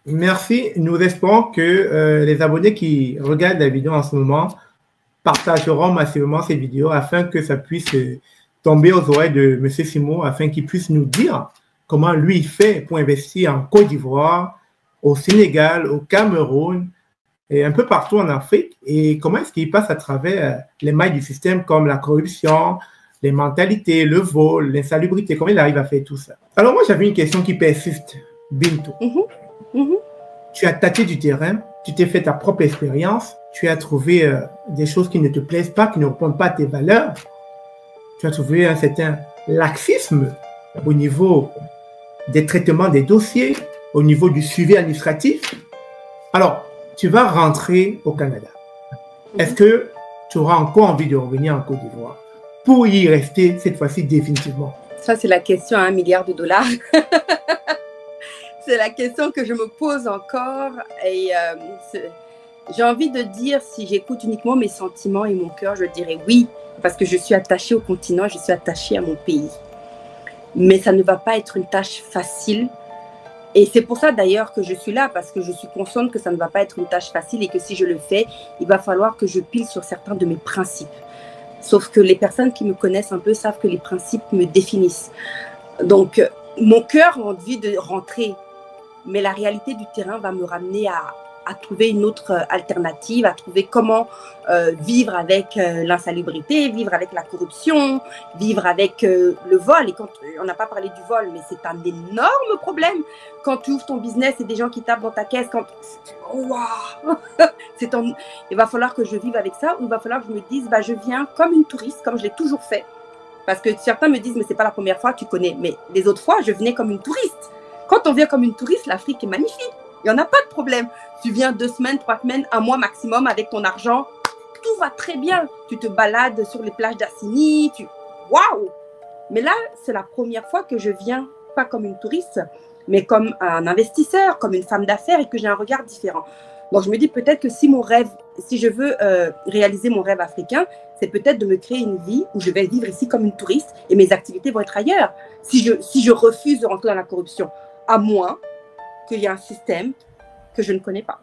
Merci. Nous espérons que les abonnés qui regardent la vidéo en ce moment partageront massivement ces vidéos afin que ça puisse tomber aux oreilles de M. Simon, afin qu'il puisse nous dire comment lui il fait pour investir en Côte d'Ivoire, au Sénégal, au Cameroun et un peu partout en Afrique, et comment est-ce qu'il passe à travers les mailles du système comme la corruption, les mentalités, le vol, l'insalubrité, comment il arrive à faire tout ça. Alors moi j'avais une question qui persiste, Bintou. Tu as tâté du terrain, tu t'es fait ta propre expérience, tu as trouvé des choses qui ne te plaisent pas, qui ne répondent pas à tes valeurs, tu as trouvé un certain laxisme au niveau des traitements des dossiers, au niveau du suivi administratif. Alors, tu vas rentrer au Canada. Est-ce que tu auras encore envie de revenir en Côte d'Ivoire pour y rester cette fois-ci définitivement? Ça, c'est la question à $1 milliard. C'est la question que je me pose encore. Et j'ai envie de dire, si j'écoute uniquement mes sentiments et mon cœur, je dirais oui, parce que je suis attachée au continent, je suis attachée à mon pays. Mais ça ne va pas être une tâche facile. Et c'est pour ça d'ailleurs que je suis là, parce que je suis consciente que ça ne va pas être une tâche facile et que si je le fais, il va falloir que je pile sur certains de mes principes. Sauf que les personnes qui me connaissent un peu savent que les principes me définissent. Donc, mon cœur a envie de rentrer, mais la réalité du terrain va me ramener à trouver une autre alternative, à trouver comment vivre avec l'insalubrité, vivre avec la corruption, vivre avec le vol. Et quand on n'a pas parlé du vol, mais c'est un énorme problème. Quand tu ouvres ton business et des gens qui tapent dans ta caisse, waouh, il va falloir que je vive avec ça, ou il va falloir que je me dise, bah, je viens comme une touriste, comme je l'ai toujours fait. Parce que certains me disent, mais c'est pas la première fois, tu connais. Mais les autres fois, je venais comme une touriste. Quand on vient comme une touriste, l'Afrique est magnifique. Il n'y en a pas de problème. Tu viens 2 semaines, 3 semaines, 1 mois maximum avec ton argent. Tout va très bien. Tu te balades sur les plages d'Assini. Waouh! Mais là, c'est la première fois que je viens, pas comme une touriste, mais comme un investisseur, comme une femme d'affaires, et que j'ai un regard différent. Donc, je me dis peut-être que si je veux réaliser mon rêve africain, c'est peut-être de me créer une vie où je vais vivre ici comme une touriste et mes activités vont être ailleurs. Si je refuse de rentrer dans la corruption, à moins qu'il y ait un système que je ne connais pas.